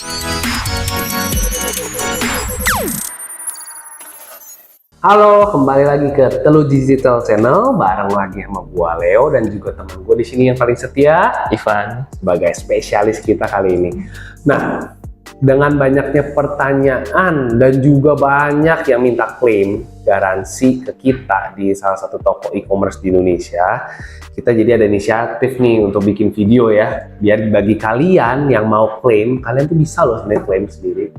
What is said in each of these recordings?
Halo, kembali lagi ke Telu Digital Channel bareng lagi sama gua Leo dan juga teman gua di sini yang paling setia, Ivan, sebagai spesialis kita kali ini. Nah, dengan banyaknya pertanyaan dan juga banyak yang minta klaim garansi ke kita di salah satu toko e-commerce di Indonesia, kita jadi ada inisiatif nih untuk bikin video ya, biar bagi kalian yang mau klaim, kalian tuh bisa loh sebenarnya klaim sendiri.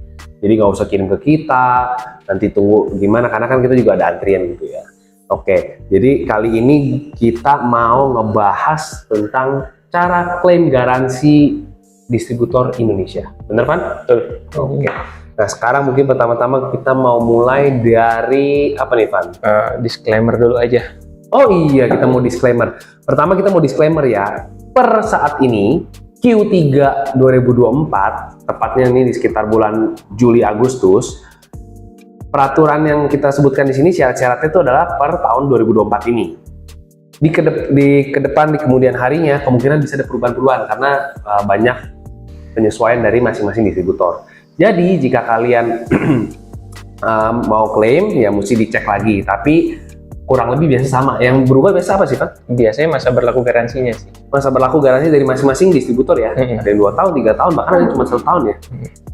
Jadi nggak usah kirim ke kita, nanti tunggu gimana, karena kan kita juga ada antrian gitu ya. Oke, jadi kali ini kita mau ngebahas tentang cara klaim garansi distributor Indonesia. Bener Van? betul. Oke. Nah sekarang mungkin pertama-tama kita mau mulai dari apa nih Van? Disclaimer dulu aja. Oh iya, kita mau disclaimer. Pertama kita mau disclaimer ya, per saat ini Q3 2024, tepatnya ini di sekitar bulan Juli-Agustus, peraturan yang kita sebutkan di sini syarat-syaratnya itu adalah per tahun 2024 ini. Di kemudian harinya kemungkinan bisa ada perubahan-perubahan karena banyak penyesuaian dari masing-masing distributor. Jadi jika kalian mau klaim ya mesti dicek lagi, tapi kurang lebih biasa sama. Yang berubah biasa apa sih Pak? Biasanya masa berlaku garansinya sih. Masa berlaku garansi dari masing-masing distributor ya. Ada yang 2 tahun, 3 tahun, bahkan ada cuma 1 tahun ya.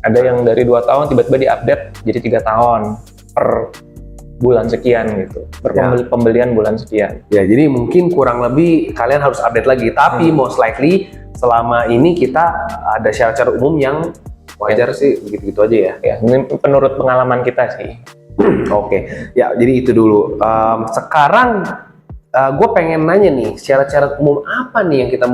Ada yang dari 2 tahun tiba-tiba diupdate jadi 3 tahun per bulan sekian gitu. Pembelian bulan sekian. Ya, jadi mungkin kurang lebih kalian harus update lagi. Tapi most likely selama ini kita ada syarat-syarat umum yang wajar sih begitu-gitu aja ya. Ya, ini menurut pengalaman kita sih. Oke, ya jadi itu dulu. Sekarang gue pengen nanya nih, syarat-syarat umum apa nih yang kita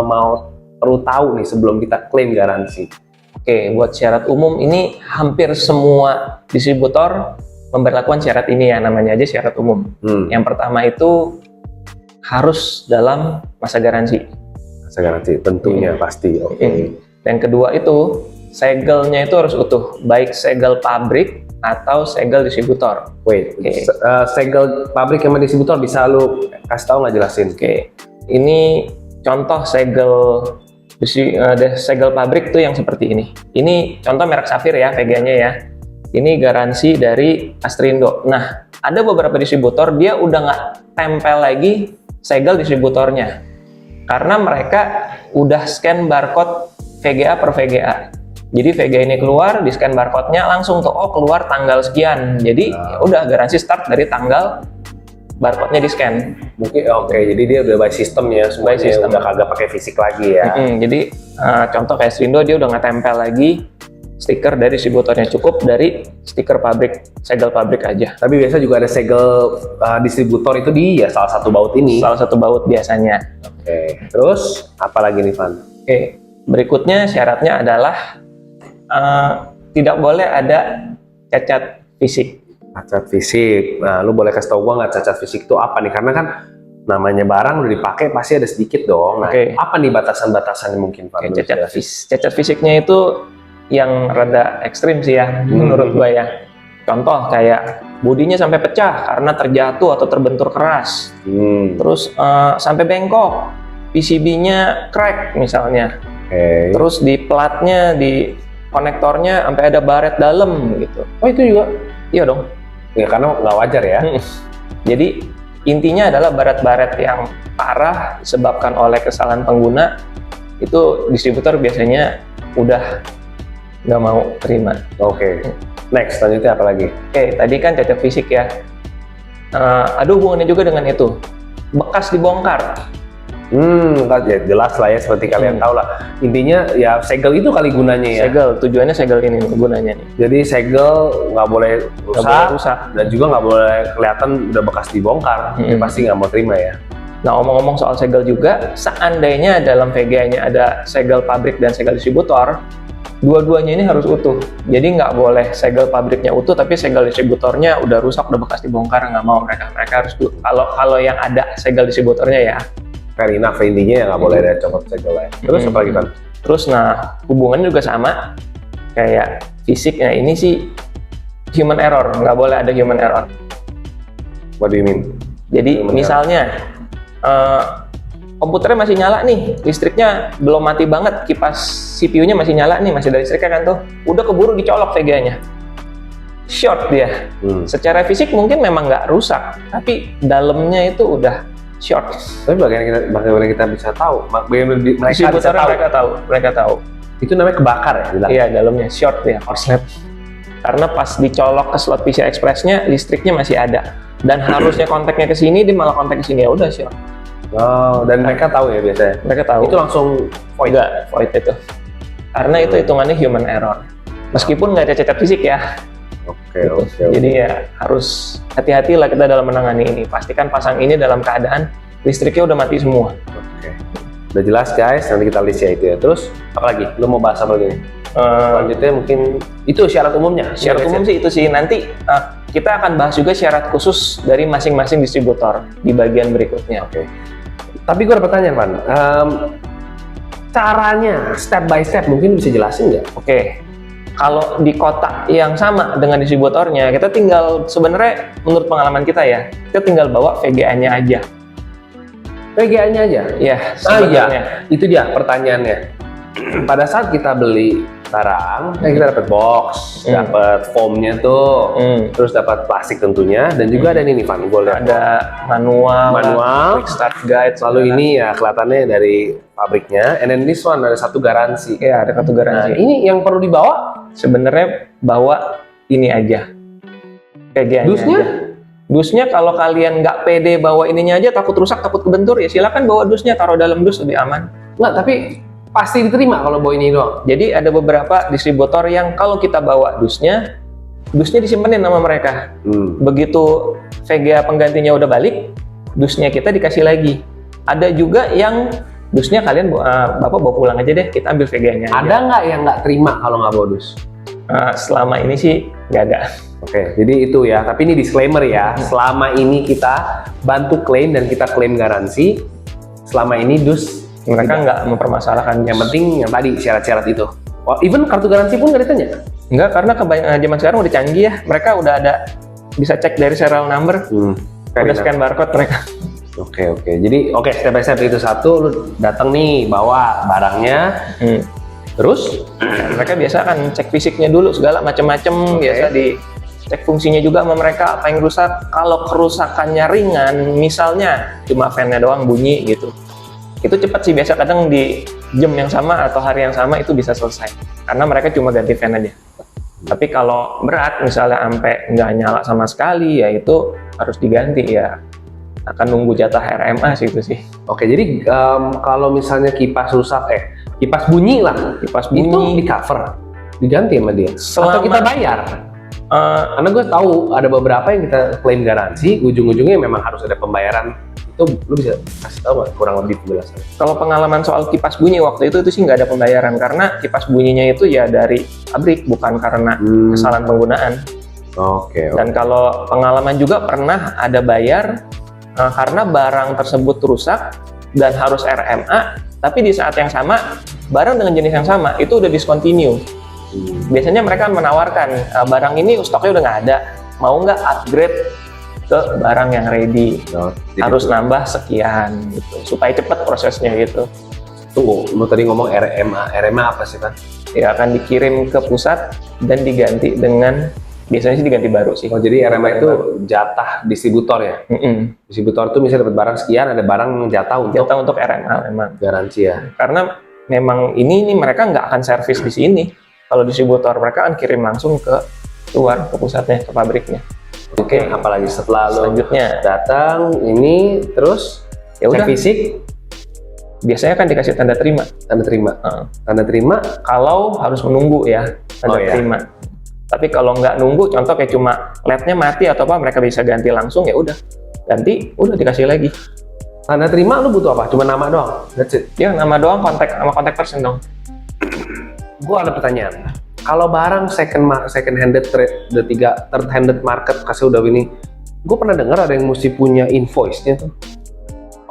mau perlu tahu nih sebelum kita klaim garansi? Oke, buat syarat umum ini hampir semua distributor memberlakukan syarat ini ya, namanya aja syarat umum. Yang pertama itu harus dalam masa garansi. Masa garansi tentunya pasti. Oke. Yang kedua itu segelnya itu harus utuh, baik segel pabrik atau segel distributor. Wait, segel pabrik sama distributor bisa lu kasih tahu nggak, jelasin? Oke, ini contoh segel pabrik tuh yang seperti ini. Ini contoh merek Safir ya, VGA-nya ya. Ini garansi dari Astrindo. Nah, ada beberapa distributor dia udah nggak tempel lagi segel distributornya karena mereka udah scan barcode VGA per VGA. Jadi VGA ini keluar, di scan barcode-nya langsung tuh, oh keluar tanggal sekian. Jadi udah garansi start dari tanggal barcode-nya di scan. Mungkin jadi dia udah by system ya, semuanya udah kagak pakai fisik lagi ya. Jadi contoh kayak Astrindo dia udah nggak tempel lagi stiker dari distributornya, cukup dari stiker pabrik, segel pabrik aja. Tapi biasa juga ada segel distributor itu di ya salah satu baut ini. Salah satu baut biasanya. Oke. Terus apa lagi nih Van? Oke. Berikutnya syaratnya adalah tidak boleh ada cacat fisik. Cacat fisik. Nah, lu boleh kasih tau gua nggak cacat fisik itu apa nih? Karena kan namanya barang udah dipakai pasti ada sedikit dong. Nah, apa nih batasan-batasannya mungkin Pak? Cacat fisiknya itu yang rada ekstrim sih ya, menurut gua ya. Contoh kayak bodinya sampai pecah karena terjatuh atau terbentur keras. Terus sampai bengkok, PCB-nya crack misalnya. Terus di platnya, di konektornya sampai ada baret dalam gitu. Oh itu juga? Iya dong. Ya karena nggak wajar ya. Jadi intinya adalah baret-baret yang parah disebabkan oleh kesalahan pengguna, itu distributor biasanya udah nggak mau terima. Oke. Next, selanjutnya apa lagi? Oke, tadi kan cacat fisik ya. Ada hubungannya juga dengan itu. Bekas dibongkar. Ya jelas lah ya, seperti kalian tahu lah. Intinya ya segel itu kali gunanya ya. Segel, tujuannya segel ini gunanya nih. Jadi segel nggak boleh rusak, dan juga nggak boleh kelihatan udah bekas dibongkar. Pasti nggak mau terima ya. Nah, omong-omong soal segel juga, seandainya dalam VGA-nya ada segel pabrik dan segel distributor, dua-duanya ini harus utuh. Jadi nggak boleh segel pabriknya utuh, tapi segel distributornya udah rusak, udah bekas dibongkar, nggak mau mereka. Mereka harus kalau yang ada segel distributornya ya. Fair enough, intinya ya nggak boleh ada copot segel lain. Terus apa lagi Pak? Terus nah hubungannya juga sama kayak fisiknya, ini sih human error, nggak boleh ada human error. What do you mean? Jadi misalnya komputernya masih nyala nih, listriknya belum mati banget, kipas CPU-nya masih nyala nih, masih ada listriknya kan tuh, udah keburu dicolok VGA-nya. Short dia. Secara fisik mungkin memang nggak rusak, tapi dalamnya itu udah short. Tapi bagaimana kita bisa tahu? Bagaimana mereka bisa tahu? Mereka taw. Itu namanya kebakar ya? Iya, dalamnya short ya, korslet. Karena pas dicolok ke slot PCI Express-nya, listriknya masih ada. Dan harusnya kontaknya ke sini, dia malah kontak ke sini, ya udah short. Oh, dan mereka tahu ya biasanya? Mereka tahu. Itu langsung void? Enggak, void itu. Karena itu hitungannya human error. Meskipun nggak ada cacat fisik ya. Oke. Jadi ya harus hati-hatilah kita dalam menangani ini. Pastikan pasang ini dalam keadaan listriknya udah mati semua. Oke. Udah jelas guys, nanti kita list ya itu ya. Terus apa lagi? Lu mau bahas apa lagi? Selanjutnya mungkin itu syarat umumnya. Syarat umum sih itu sih. Nanti kita akan bahas juga syarat khusus dari masing-masing distributor di bagian berikutnya. Oke. Tapi gue ada pertanyaan, Pan. Caranya step by step mungkin bisa jelasin nggak? Oke. Kalau di kotak yang sama dengan distributornya, kita tinggal sebenarnya menurut pengalaman kita ya, kita tinggal bawa VGA-nya aja. VGA-nya aja? Ya, sebenarnya. Itu dia pertanyaannya. Pada saat kita beli barang, kita dapat box, dapat foamnya tuh, terus dapat plastik tentunya, dan juga ada ini Van, gue lihat ada manual, quick start guide. Lalu ini ya kelihatannya dari pabriknya, and then this one ada satu garansi. Ya, ada satu garansi. Nah, ini yang perlu dibawa? Sebenarnya bawa ini aja, VGA-nya dusnya? aja. Dusnya kalau kalian nggak pede bawa ininya aja, takut rusak, takut kebentur, ya silakan bawa dusnya, taruh dalam dus lebih aman. Nggak, tapi pasti diterima kalau bawa ini doang. Jadi ada beberapa distributor yang kalau kita bawa dusnya disimpenin sama mereka. Begitu VGA penggantinya udah balik, dusnya kita dikasih lagi. Ada juga yang dusnya kalian bapak bawa pulang aja deh, kita ambil VGA-nya. Ada nggak yang nggak terima kalau nggak bawa dus? Selama ini sih nggak ada. Oke, jadi itu ya. Tapi ini disclaimer ya. Selama ini kita bantu klaim dan kita klaim garansi. Selama ini dus mereka nggak mempermasalahkan. Yang penting yang tadi syarat-syarat itu. Oh, even kartu garansi pun nggak ditanya? Nggak, karena kebanyakan zaman sekarang udah canggih ya. Mereka udah ada bisa cek dari serial number, udah scan barcode mereka. Oke. Jadi step by step itu satu, lu datang nih bawa barangnya, terus mereka biasa akan cek fisiknya dulu segala macam-macam, biasa dicek fungsinya juga sama mereka apa yang rusak. Kalau kerusakannya ringan, misalnya cuma fan-nya doang bunyi gitu, itu cepat sih, biasa kadang di jam yang sama atau hari yang sama itu bisa selesai karena mereka cuma ganti fan aja. Tapi kalau berat misalnya sampai nggak nyala sama sekali, ya itu harus diganti ya, akan nunggu jatah RMA sih itu sih. Oke, jadi kalau misalnya kipas rusak, kipas bunyi lah, kipas bunyi itu di cover, diganti sama dia, atau kita bayar? Karena gue tahu ada beberapa yang kita klaim garansi, ujung-ujungnya memang harus ada pembayaran. Itu lu bisa kasih tahu nggak kurang lebih penjelasan? Kalau pengalaman soal kipas bunyi waktu itu sih nggak ada pembayaran, karena kipas bunyinya itu ya dari pabrik, bukan karena kesalahan penggunaan. Oke. Dan kalau pengalaman juga pernah ada bayar karena barang tersebut rusak dan harus RMA, tapi di saat yang sama barang dengan jenis yang sama itu udah discontinue. Biasanya mereka menawarkan barang ini stoknya udah nggak ada, mau nggak upgrade ke barang yang ready, harus nambah sekian gitu, supaya cepat prosesnya gitu. Tunggu, lu tadi ngomong RMA apa sih Pak? Ya akan dikirim ke pusat dan diganti dengan, biasanya sih diganti baru sih. Oh, jadi RMA itu jatah distributor ya? Distributor itu misalnya dapat barang sekian, ada barang jatah untuk RMA memang. Garansi ya? Karena memang ini mereka nggak akan servis di sini. Kalau distributor mereka akan kirim langsung ke luar, ke pusatnya, ke pabriknya. Oke, apalagi setelah selanjutnya datang ini terus ya udah fisik, biasanya kan dikasih tanda terima. Tanda terima kalau harus menunggu ya, tanda terima. Tapi kalau nggak nunggu, contoh kayak cuma LED-nya mati atau apa, mereka bisa ganti langsung, ya udah ganti, udah dikasih lagi. Tanda terima lu butuh apa? Cuma nama doang? That's it? Ya nama doang, kontak sama kontak person dong. Gue ada pertanyaan. Kalau barang second handed third handed market kasih udah ini, gue pernah dengar ada yang mesti punya invoice-nya tuh.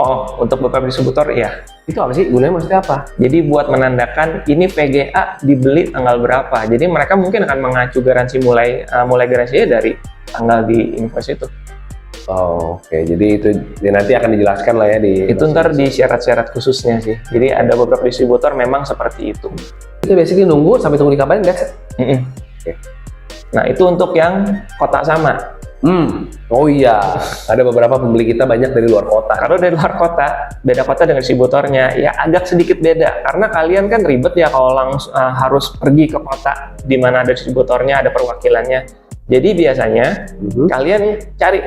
Oh, untuk beberapa distributor ya. Itu apa sih? Gunanya maksudnya apa? Jadi buat menandakan ini VGA dibeli tanggal berapa. Jadi mereka mungkin akan mengacu garansi mulai garansinya dari tanggal di invoice itu. Oh, oke. Jadi itu nanti akan dijelaskan lah ya di. Itu ntar di syarat-syarat khususnya sih. Jadi ada beberapa distributor memang seperti itu. Itu basically nunggu sampai tunggu dikabarin guys. Oke. Nah itu untuk yang kotak sama. Oh iya, ada beberapa pembeli kita banyak dari luar kota. Kalau dari luar kota, beda kota dengan distributornya, ya agak sedikit beda. Karena kalian kan ribet ya kalau langsung harus pergi ke kota di mana ada distributornya, ada perwakilannya. Jadi biasanya kalian cari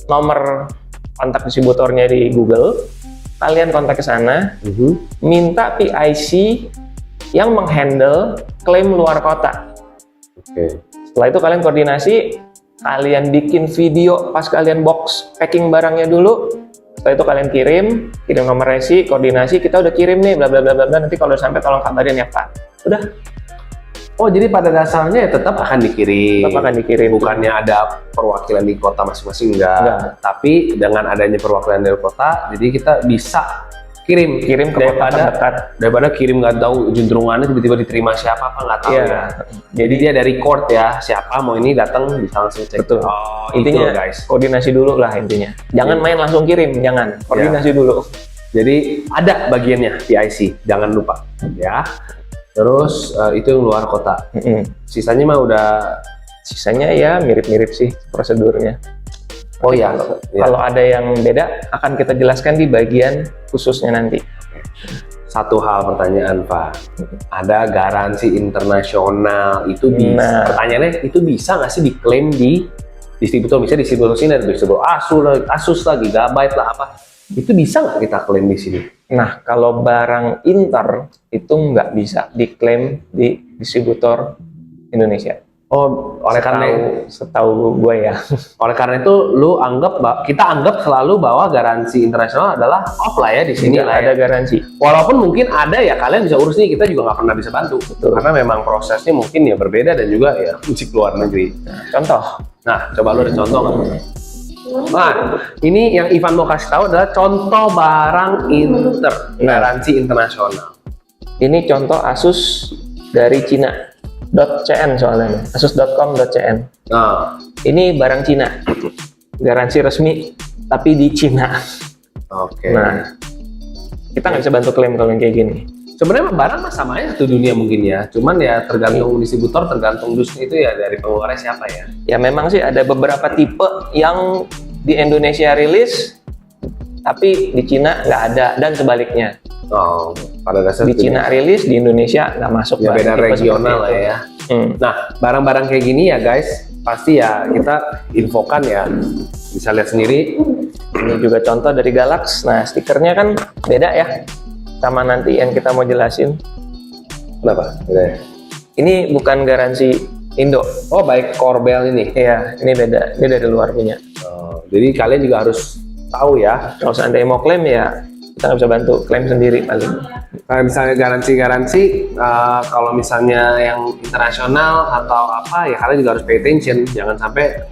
nomor kontak distributornya di Google, kalian kontak ke sana, minta PIC yang menghandle klaim luar kota. Oke. Setelah itu kalian koordinasi, kalian bikin video pas kalian box packing barangnya dulu. Setelah itu kalian kirim nomor resi, koordinasi, kita udah kirim nih, bla bla bla bla. Nanti kalau sampai tolong kabarin ya Pak. Udah. Oh jadi pada dasarnya ya tetap akan dikirim. Tetap akan dikirim. Bukannya ada perwakilan di kota masing-masing enggak. Tapi dengan adanya perwakilan dari kota, jadi kita bisa kirim ke kota terdekat. Daripada kirim nggak tahu juntrungannya tiba-tiba diterima siapa apa nggak tahu ya. Jadi dia dari court ya, siapa mau ini datang bisa langsung cek. Betul. Oh, intinya itu guys. Koordinasi dulu lah intinya. Jangan main langsung kirim, jangan. Koordinasi dulu. Jadi ada bagiannya PIC, jangan lupa ya. Terus itu yang luar kota. Sisanya mah Sisanya ya mirip-mirip sih prosedurnya. Oh iya. Kalau ada yang beda akan kita jelaskan di bagian khususnya nanti. Satu hal pertanyaan Pak, ada garansi internasional itu bisa? Pertanyaannya itu bisa nggak sih diklaim di distributor? Misalnya distributor sini ada distributor Asus lah, Gigabyte lah apa? Itu bisa nggak kita klaim di sini? Nah kalau barang Inter itu nggak bisa diklaim di distributor Indonesia. Oh, setahu gue ya. Oleh karena itu, kita anggap selalu bahwa garansi internasional adalah off lah ya di sini lah. Ada garansi. Walaupun mungkin ada ya kalian bisa urus nih, kita juga nggak pernah bisa bantu. Betul. Karena memang prosesnya mungkin ya berbeda dan juga ya musik luar negeri. Contoh. Nah, coba lu ada contoh nggak? Nah, ini yang Ivan mau kasih tahu adalah contoh barang garansi internasional. Ini contoh Asus dari Cina. .cn soalnya, asus.com.cn. Ini barang Cina, garansi resmi, tapi di Cina. Oke. Nah, kita nggak bisa bantu klaim kalau yang kayak gini. Sebenarnya barang mah sama aja satu dunia mungkin ya, cuman ya tergantung distributor, tergantung industri itu ya dari pengeluarannya siapa ya. Ya memang sih ada beberapa tipe yang di Indonesia rilis, tapi di Cina nggak ada dan sebaliknya. Oh, pada dasarnya di Cina rilis, di Indonesia nggak masuk. Ya beda regional lah ya. Nah, barang-barang kayak gini ya guys, pasti ya kita infokan ya, bisa lihat sendiri. Ini juga contoh dari Galax. Nah, stikernya kan beda ya, sama nanti yang kita mau jelasin. Kenapa? Beda ya? Ini bukan garansi Indo. Oh, baik Corbel ini. Iya, ini beda. Ini dari luar punya. Jadi kalian juga harus tahu ya. Kalau seandainya mau klaim ya kita nggak bisa bantu, klaim sendiri paling. Kayak misalnya garansi kalau misalnya yang internasional atau apa ya kalian juga harus pay attention, jangan sampai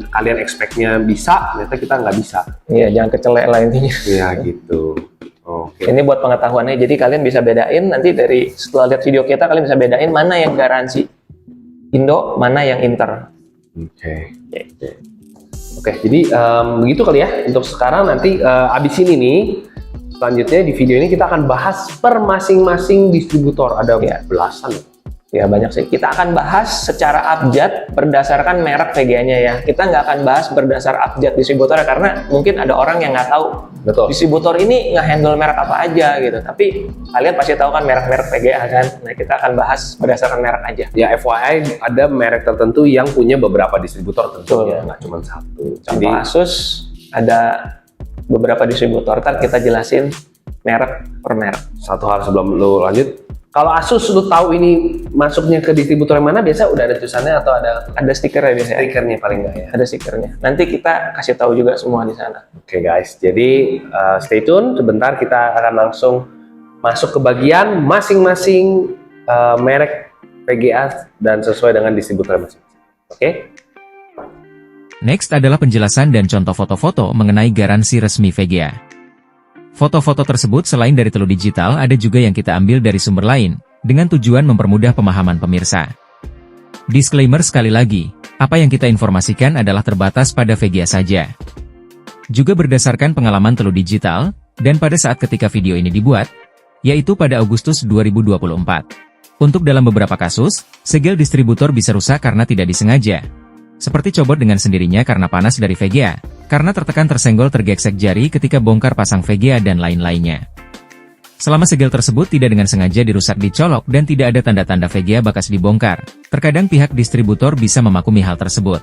kalian expect-nya bisa, ternyata kita nggak bisa. Iya, jangan kecelek lah intinya. Iya gitu. Oke. Ini buat pengetahuannya, jadi kalian bisa bedain nanti dari setelah lihat video kita, kalian bisa bedain mana yang garansi Indo, mana yang Inter. Oke. Oke, jadi begitu kali ya untuk sekarang. Nanti abis ini nih, selanjutnya di video ini kita akan bahas per masing-masing distributor. Ada belasan. Ya banyak sih. Kita akan bahas secara abjad berdasarkan merek VGA-nya ya. Kita nggak akan bahas berdasar abjad distributor karena mungkin ada orang yang nggak tahu. Betul. Distributor ini nggak handle merek apa aja gitu. Tapi kalian pasti tahu kan merek-merek VGA kan. Nah kita akan bahas berdasarkan merek aja. Ya FYI ada merek tertentu yang punya beberapa distributor tentunya, nggak cuma satu. Contoh Asus ada beberapa distributor. Ntar kita jelasin merek per merek. Satu hal sebelum lu lanjut. Kalau Asus lu tahu ini masuknya ke distributor yang mana, biasa udah ada tulisannya atau ada stikernya biasanya? Stikernya paling nggak ya? Ada stikernya. Nanti kita kasih tahu juga semua di sana. Oke guys, jadi stay tune. Sebentar kita akan langsung masuk ke bagian masing-masing merek VGA dan sesuai dengan distributor masing-masing. Oke? Next adalah penjelasan dan contoh foto-foto mengenai garansi resmi VGA. Foto-foto tersebut selain dari Telu Digital ada juga yang kita ambil dari sumber lain, dengan tujuan mempermudah pemahaman pemirsa. Disclaimer sekali lagi, Apa yang kita informasikan adalah terbatas pada VGA saja. Juga berdasarkan pengalaman Telu Digital, dan pada saat ketika video ini dibuat, yaitu pada Agustus 2024. Untuk dalam beberapa kasus, segel distributor bisa rusak karena tidak disengaja. Seperti cobot dengan sendirinya karena panas dari VGA, karena tertekan tersenggol tergesek jari ketika bongkar pasang VGA dan lain-lainnya. Selama segel tersebut tidak dengan sengaja dirusak dicolok dan tidak ada tanda-tanda VGA bekas dibongkar, terkadang pihak distributor bisa memakumi hal tersebut.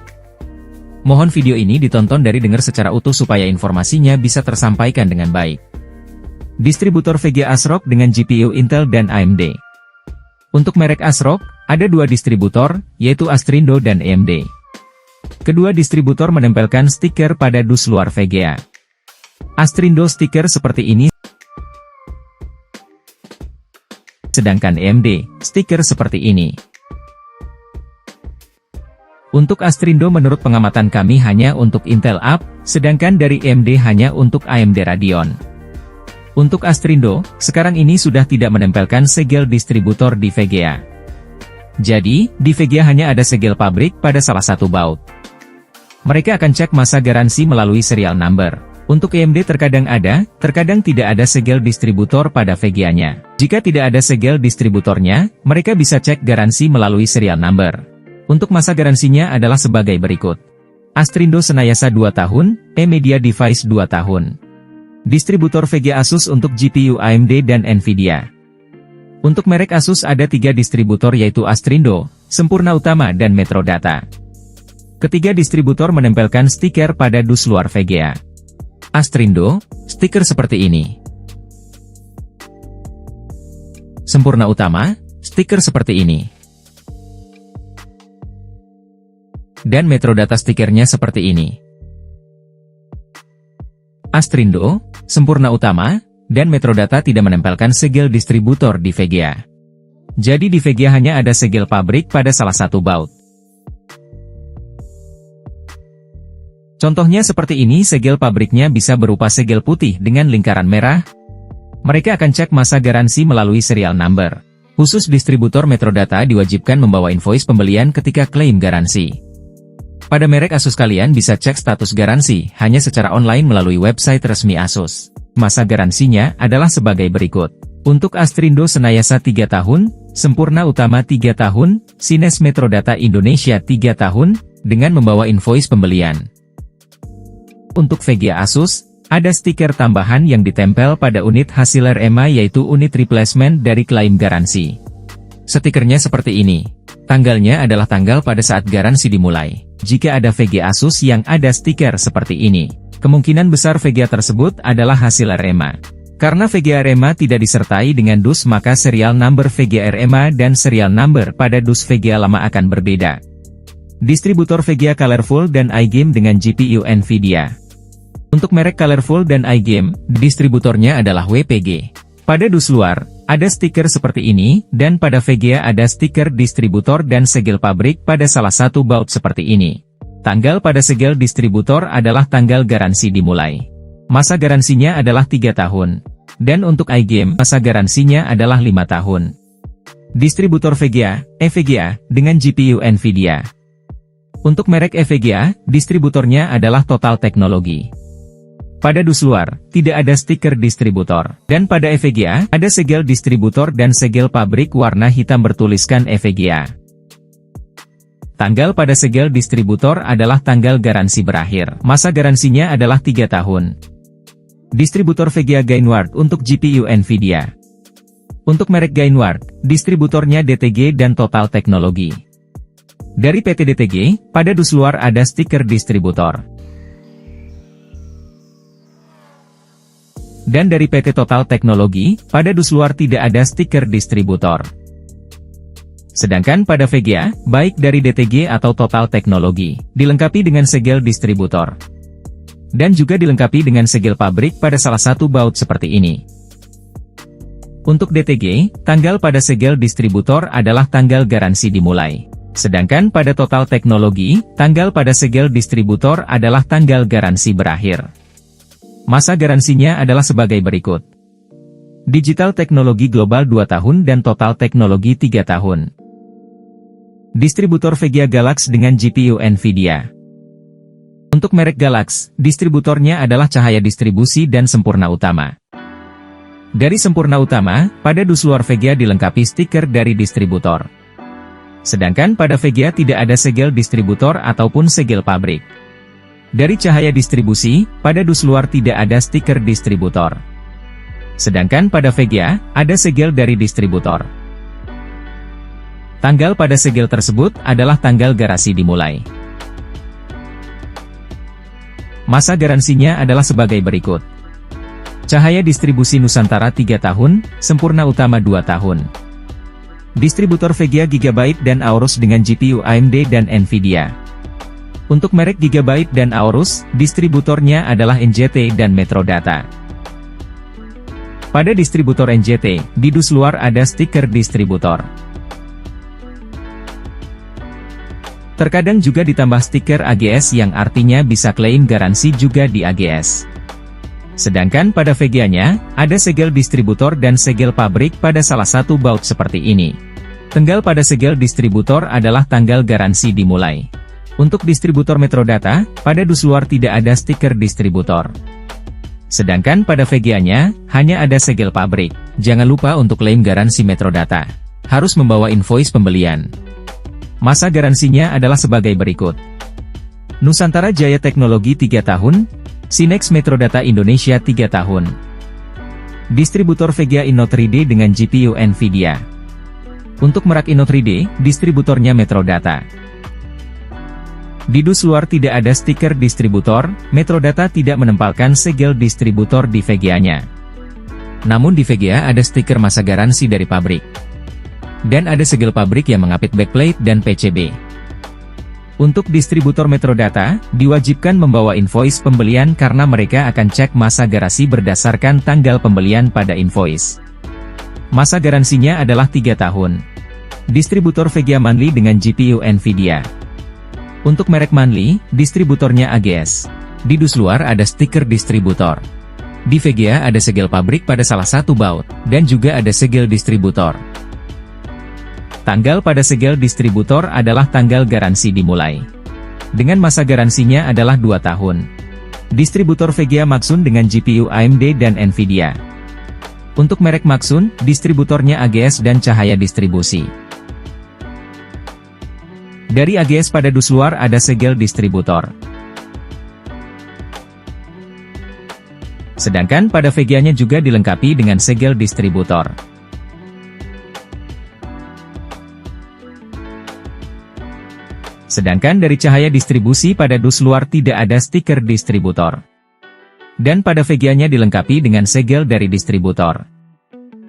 Mohon video ini ditonton dari dengar secara utuh supaya informasinya bisa tersampaikan dengan baik. Distributor VGA ASRock dengan GPU Intel dan AMD. Untuk merek ASRock, ada dua distributor, yaitu Astrindo dan AMD. Kedua distributor menempelkan stiker pada dus luar VGA. Astrindo stiker seperti ini, sedangkan AMD, stiker seperti ini. Untuk Astrindo menurut pengamatan kami hanya untuk Intel Up, sedangkan dari AMD hanya untuk AMD Radeon. Untuk Astrindo, sekarang ini sudah tidak menempelkan segel distributor di VGA. Jadi, di VGA hanya ada segel pabrik pada salah satu baut. Mereka akan cek masa garansi melalui serial number. Untuk AMD terkadang ada, terkadang tidak ada segel distributor pada VGA-nya. Jika tidak ada segel distributornya, mereka bisa cek garansi melalui serial number. Untuk masa garansinya adalah sebagai berikut. Astrindo Senayasa 2 tahun, Media Device 2 tahun. Distributor VGA Asus untuk GPU AMD dan Nvidia. Untuk merek Asus ada 3 distributor yaitu Astrindo, Sempurna Utama dan Metrodata. Ketiga distributor menempelkan stiker pada dus luar VGA. Astrindo, stiker seperti ini. Sempurna Utama, stiker seperti ini. Dan Metrodata stikernya seperti ini. Astrindo, Sempurna Utama, dan Metrodata tidak menempelkan segel distributor di VGA. Jadi di VGA hanya ada segel pabrik pada salah satu baut. Contohnya seperti ini, segel pabriknya bisa berupa segel putih dengan lingkaran merah. Mereka akan cek masa garansi melalui serial number. Khusus distributor Metrodata diwajibkan membawa invoice pembelian ketika klaim garansi. Pada merek Asus kalian bisa cek status garansi hanya secara online melalui website resmi Asus. Masa garansinya adalah sebagai berikut. Untuk Astrindo Senayasa 3 tahun, Sempurna Utama 3 tahun, Sines Metrodata Indonesia 3 tahun, dengan membawa invoice pembelian. Untuk VGA Asus, ada stiker tambahan yang ditempel pada unit hasil RMA yaitu unit replacement dari klaim garansi. Stikernya seperti ini. Tanggalnya adalah tanggal pada saat garansi dimulai. Jika ada VGA Asus yang ada stiker seperti ini, kemungkinan besar VGA tersebut adalah hasil RMA. Karena VGA RMA tidak disertai dengan dus maka serial number VGA RMA dan serial number pada dus VGA lama akan berbeda. Distributor VGA Colorful dan iGame dengan GPU Nvidia. Untuk merek Colorful dan iGame, distributornya adalah WPG. Pada dus luar, ada stiker seperti ini, dan pada VGA ada stiker distributor dan segel pabrik pada salah satu baut seperti ini. Tanggal pada segel distributor adalah tanggal garansi dimulai. Masa garansinya adalah 3 tahun. Dan untuk iGame, masa garansinya adalah 5 tahun. Distributor VGA, EVGA, dengan GPU Nvidia. Untuk merek EVGA, distributornya adalah Total Teknologi. Pada dus luar, tidak ada stiker distributor. Dan pada EVGA, ada segel distributor dan segel pabrik warna hitam bertuliskan EVGA. Tanggal pada segel distributor adalah tanggal garansi berakhir. Masa garansinya adalah 3 tahun. Distributor VGA Gainward untuk GPU Nvidia. Untuk merek Gainward, distributornya DTG dan Total Teknologi. Dari PT DTG, pada dus luar ada stiker distributor. Dan dari PT Total Teknologi, pada dus luar tidak ada stiker distributor. Sedangkan pada VGA, baik dari DTG atau Total Teknologi, dilengkapi dengan segel distributor. Dan juga dilengkapi dengan segel pabrik pada salah satu baut seperti ini. Untuk DTG, tanggal pada segel distributor adalah tanggal garansi dimulai. Sedangkan pada Total Teknologi, tanggal pada segel distributor adalah tanggal garansi berakhir. Masa garansinya adalah sebagai berikut. Digital Teknologi Global 2 tahun dan Total Teknologi 3 tahun. Distributor VGA Galax dengan GPU NVIDIA. Untuk merek Galax, distributornya adalah Cahaya Distribusi dan Sempurna Utama. Dari Sempurna Utama, pada dus luar VGA dilengkapi stiker dari distributor. Sedangkan pada VGA tidak ada segel distributor ataupun segel pabrik. Dari Cahaya Distribusi, pada dus luar tidak ada stiker distributor. Sedangkan pada VGA, ada segel dari distributor. Tanggal pada segel tersebut adalah tanggal garansi dimulai. Masa garansinya adalah sebagai berikut. Cahaya Distribusi Nusantara 3 tahun, Sempurna Utama 2 tahun. Distributor VGA Gigabyte dan Aorus dengan GPU AMD dan NVIDIA. Untuk merek Gigabyte dan Aorus, distributornya adalah NJT dan Metrodata. Pada distributor NJT, di dus luar ada stiker distributor. Terkadang juga ditambah stiker AGS yang artinya bisa klaim garansi juga di AGS. Sedangkan pada VGA-nya, ada segel distributor dan segel pabrik pada salah satu baut seperti ini. Tanggal pada segel distributor adalah tanggal garansi dimulai. Untuk distributor Metrodata, pada dus luar tidak ada stiker distributor. Sedangkan pada VGA-nya, hanya ada segel pabrik. Jangan lupa untuk klaim garansi Metrodata. Harus membawa invoice pembelian. Masa garansinya adalah sebagai berikut. Nusantara Jaya Teknologi 3 tahun, Sinex Metrodata Indonesia 3 tahun. Distributor VGA Inno 3D dengan GPU NVIDIA. Untuk merak Inno 3D, distributornya Metrodata. Di dus luar tidak ada stiker distributor, Metrodata tidak menempelkan segel distributor di VGA-nya. Namun di VGA ada stiker masa garansi dari pabrik. Dan ada segel pabrik yang mengapit backplate dan PCB. Untuk distributor Metrodata, diwajibkan membawa invoice pembelian karena mereka akan cek masa garansi berdasarkan tanggal pembelian pada invoice. Masa garansinya adalah 3 tahun. Distributor VGA Manly dengan GPU NVIDIA. Untuk merek Manly, distributornya AGS. Di dus luar ada stiker distributor. Di VGA ada segel pabrik pada salah satu baut, dan juga ada segel distributor. Tanggal pada segel distributor adalah tanggal garansi dimulai. Dengan masa garansinya adalah 2 tahun. Distributor VGA Maxsun dengan GPU AMD dan NVIDIA. Untuk merek Maxsun, distributornya AGS dan Cahaya Distribusi. Dari AGS pada dus luar ada segel distributor. Sedangkan pada VGA-nya juga dilengkapi dengan segel distributor. Sedangkan dari Cahaya Distribusi pada dus luar tidak ada stiker distributor. Dan pada VGA-nya dilengkapi dengan segel dari distributor.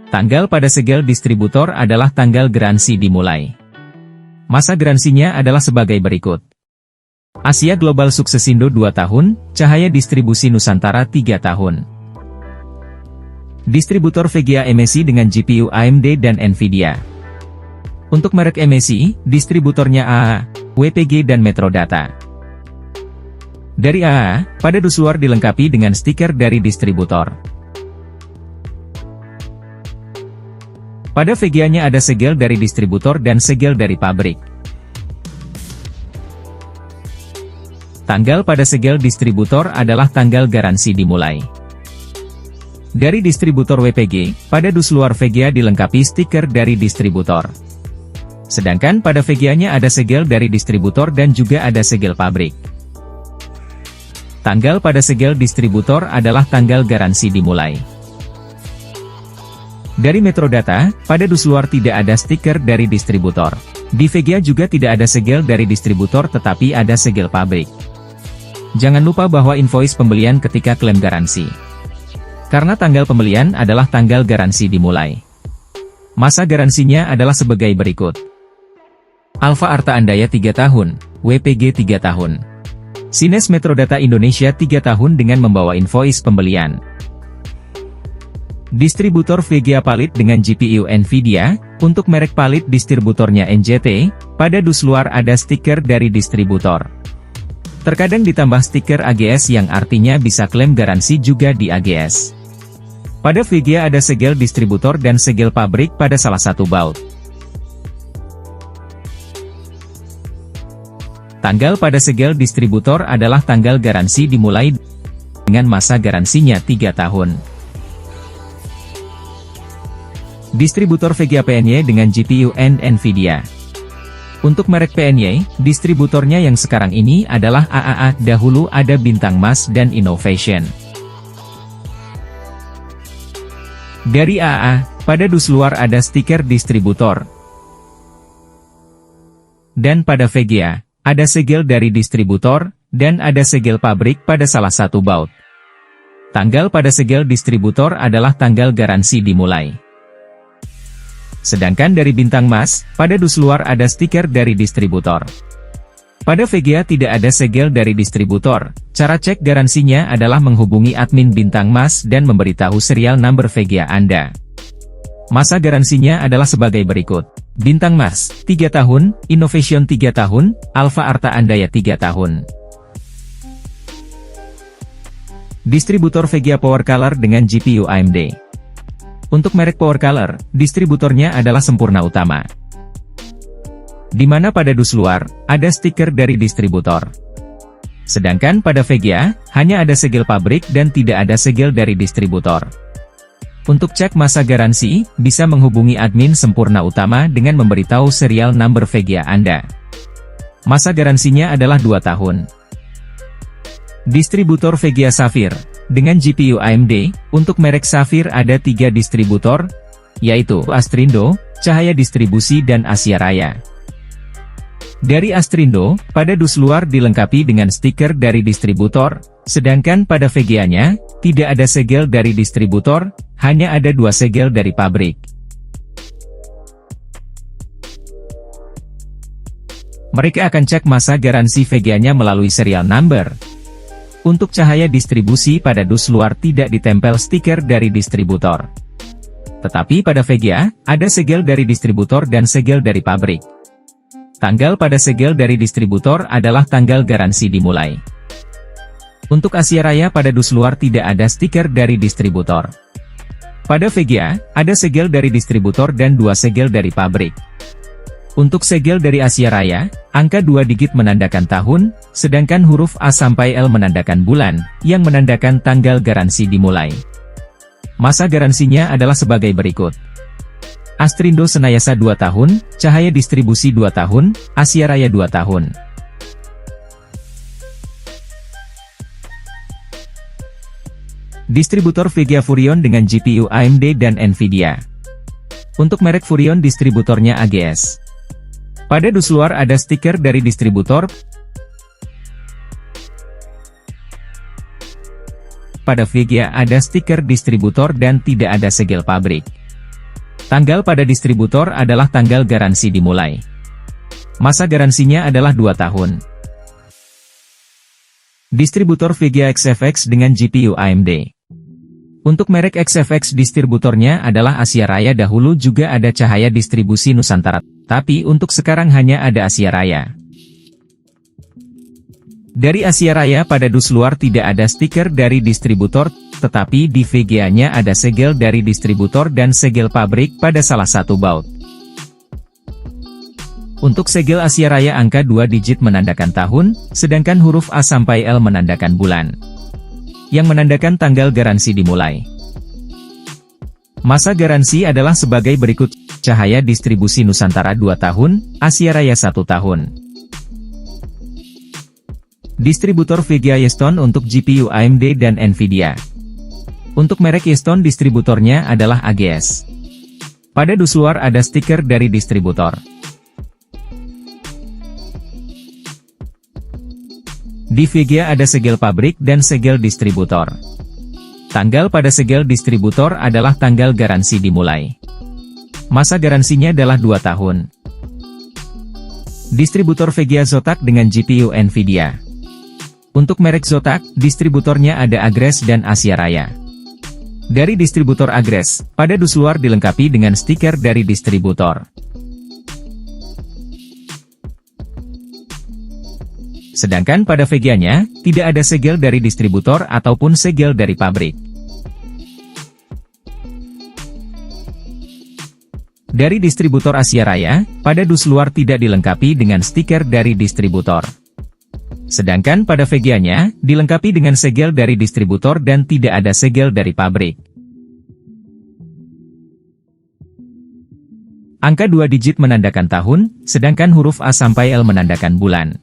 Tanggal pada segel distributor adalah tanggal garansi dimulai. Masa garansinya adalah sebagai berikut. Asia Global Suksesindo 2 tahun, Cahaya Distribusi Nusantara 3 tahun. Distributor VGA MSI dengan GPU AMD dan NVIDIA. Untuk merek MSI, distributornya AAA, WPG dan Metrodata. Dari AAA, pada dus luar dilengkapi dengan stiker dari distributor. Pada VGA-nya ada segel dari distributor dan segel dari pabrik. Tanggal pada segel distributor adalah tanggal garansi dimulai. Dari distributor WPG, pada dus luar VGA dilengkapi stiker dari distributor. Sedangkan pada VGA-nya ada segel dari distributor dan juga ada segel pabrik. Tanggal pada segel distributor adalah tanggal garansi dimulai. Dari Metrodata, pada dus luar tidak ada stiker dari distributor. Di VGA juga tidak ada segel dari distributor tetapi ada segel pabrik. Jangan lupa bahwa invoice pembelian ketika klaim garansi. Karena tanggal pembelian adalah tanggal garansi dimulai. Masa garansinya adalah sebagai berikut. Alfa Arta Andaya 3 tahun, WPG 3 tahun. Sinex Metrodata Indonesia 3 tahun dengan membawa invoice pembelian. Distributor VGA Palit dengan GPU NVIDIA, untuk merek Palit distributornya NJT, pada dus luar ada stiker dari distributor. Terkadang ditambah stiker AGS yang artinya bisa klaim garansi juga di AGS. Pada VGA ada segel distributor dan segel pabrik pada salah satu baut. Tanggal pada segel distributor adalah tanggal garansi dimulai dengan masa garansinya 3 tahun. Distributor VGA PNY dengan GPU and NVIDIA. Untuk merek PNY, distributornya yang sekarang ini adalah AAA, dahulu ada Bintang Mas dan Innovation. Dari AAA, pada dus luar ada stiker distributor. Dan pada VGA, ada segel dari distributor, dan ada segel pabrik pada salah satu baut. Tanggal pada segel distributor adalah tanggal garansi dimulai. Sedangkan dari Bintang Mas, pada dus luar ada stiker dari distributor. Pada VGA tidak ada segel dari distributor. Cara cek garansinya adalah menghubungi admin Bintang Mas dan memberitahu serial number VGA Anda. Masa garansinya adalah sebagai berikut. Bintang Mas, 3 tahun, Innovation 3 tahun, Alpha Arta Andaya 3 tahun. Distributor VGA Power Color dengan GPU AMD. Untuk merek Power Color, distributornya adalah Sempurna Utama. Di mana pada dus luar, ada stiker dari distributor. Sedangkan pada VGA, hanya ada segel pabrik dan tidak ada segel dari distributor. Untuk cek masa garansi, bisa menghubungi admin Sempurna Utama dengan memberitahu serial number VGA Anda. Masa garansinya adalah 2 tahun. Distributor VGA Safir dengan GPU AMD, untuk merek Safir ada 3 distributor, yaitu Astrindo, Cahaya Distribusi dan Asia Raya. Dari Astrindo, pada dus luar dilengkapi dengan stiker dari distributor, sedangkan pada VGA-nya, tidak ada segel dari distributor, hanya ada 2 segel dari pabrik. Mereka akan cek masa garansi VGA-nya melalui serial number. Untuk cahaya distribusi pada dus luar tidak ditempel stiker dari distributor. Tetapi pada VGA, ada segel dari distributor dan segel dari pabrik. Tanggal pada segel dari distributor adalah tanggal garansi dimulai. Untuk Asia Raya pada dus luar tidak ada stiker dari distributor. Pada VGA, ada segel dari distributor dan 2 segel dari pabrik. Untuk segel dari Asia Raya, angka 2 digit menandakan tahun, sedangkan huruf A sampai L menandakan bulan, yang menandakan tanggal garansi dimulai. Masa garansinya adalah sebagai berikut. Astrindo Senayasa 2 tahun, Cahaya Distribusi 2 tahun, Asia Raya 2 tahun. Distributor VGA Furion dengan GPU AMD dan NVIDIA. Untuk merek Furion distributornya AGS. Pada dus luar ada stiker dari distributor. Pada VGA ada stiker distributor dan tidak ada segel pabrik. Tanggal pada distributor adalah tanggal garansi dimulai. Masa garansinya adalah 2 tahun. Distributor VGA XFX dengan GPU AMD. Untuk merek XFX distributornya adalah Asia Raya, dahulu juga ada Cahaya Distribusi Nusantara, tapi untuk sekarang hanya ada Asia Raya. Dari Asia Raya pada dus luar tidak ada stiker dari distributor, tetapi di VGA-nya ada segel dari distributor dan segel pabrik pada salah satu baut. Untuk segel Asia Raya angka 2 digit menandakan tahun, sedangkan huruf A sampai L menandakan bulan, yang menandakan tanggal garansi dimulai. Masa garansi adalah sebagai berikut. Cahaya Distribusi Nusantara 2 tahun, Asia Raya 1 tahun. Distributor VGA Yeston untuk GPU AMD dan NVIDIA. Untuk merek Yeston distributornya adalah AGS. Pada dus luar ada stiker dari distributor. Di VGA ada segel pabrik dan segel distributor. Tanggal pada segel distributor adalah tanggal garansi dimulai. Masa garansinya adalah 2 tahun. Distributor VGA Zotac dengan GPU NVIDIA. Untuk merek Zotac, distributornya ada Agres dan Asia Raya. Dari distributor Agres, pada dus luar dilengkapi dengan stiker dari distributor. Sedangkan pada VGA-nya, tidak ada segel dari distributor ataupun segel dari pabrik. Dari distributor Asia Raya, pada dus luar tidak dilengkapi dengan stiker dari distributor. Sedangkan pada VGA-nya, dilengkapi dengan segel dari distributor dan tidak ada segel dari pabrik. Angka 2 digit menandakan tahun, sedangkan huruf A sampai L menandakan bulan.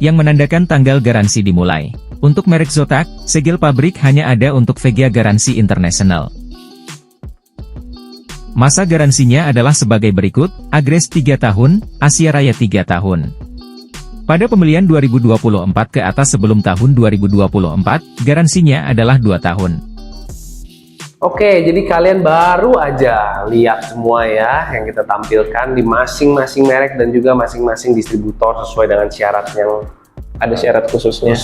Yang menandakan tanggal garansi dimulai. Untuk merek Zotac, segel pabrik hanya ada untuk VGA garansi internasional. Masa garansinya adalah sebagai berikut, Agres 3 tahun, Asia Raya 3 tahun. Pada pembelian 2024 ke atas sebelum tahun 2024, garansinya adalah 2 tahun. Oke, jadi kalian baru aja lihat semua ya yang kita tampilkan di masing-masing merek dan juga masing-masing distributor sesuai dengan syarat yang Ada syarat khususnya,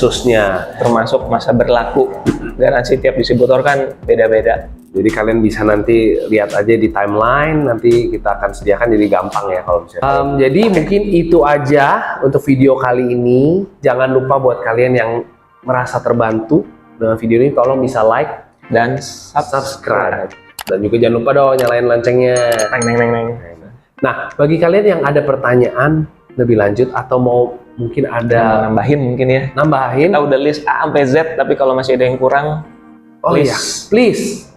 termasuk masa berlaku. Garansi tiap distributor kan beda-beda. Jadi kalian bisa nanti lihat aja di timeline, nanti kita akan sediakan, jadi gampang ya kalau misalnya. Jadi mungkin itu aja untuk video kali ini. Jangan lupa buat kalian yang merasa terbantu dengan video ini, tolong bisa like Dan subscribe. Dan juga jangan lupa dong nyalain loncengnya. Neng. Nah, bagi kalian yang ada pertanyaan lebih lanjut atau mau mungkin ada Nambahin mungkin ya. nambahin, Kita udah list A sampai Z, tapi kalau masih ada yang kurang, oh iya, please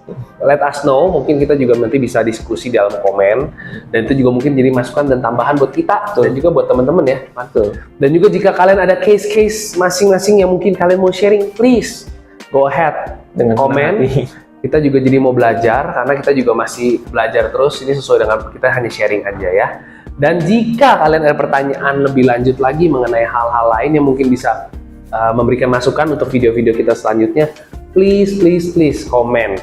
let us know. Mungkin kita juga nanti bisa diskusi dalam komen, dan itu juga mungkin jadi masukan dan tambahan buat kita dan juga buat teman-teman ya. betul. Dan juga jika kalian ada case-case masing-masing yang mungkin kalian mau sharing, please go ahead Dengan komen. senang hati. Kita juga jadi mau belajar karena kita juga masih belajar terus. Ini sesuai dengan kita hanya sharing aja ya. Dan jika kalian ada pertanyaan lebih lanjut lagi mengenai hal-hal lain yang mungkin bisa memberikan masukan untuk video-video kita selanjutnya, please komen.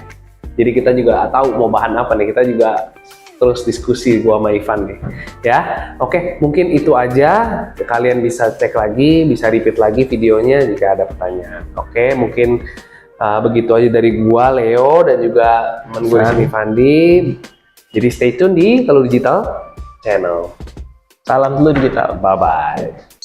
Jadi kita juga tahu mau bahan apa nih. Kita juga terus diskusi gua sama Ivan nih. Ya, oke, mungkin itu aja. Kalian bisa cek lagi, bisa repeat lagi videonya jika ada pertanyaan. Oke, mungkin begitu aja dari gua, Leo, dan juga teman gue di sini, Fandi. Jadi stay tune di Telur Digital Channel. Salam Telur Digital. Bye bye.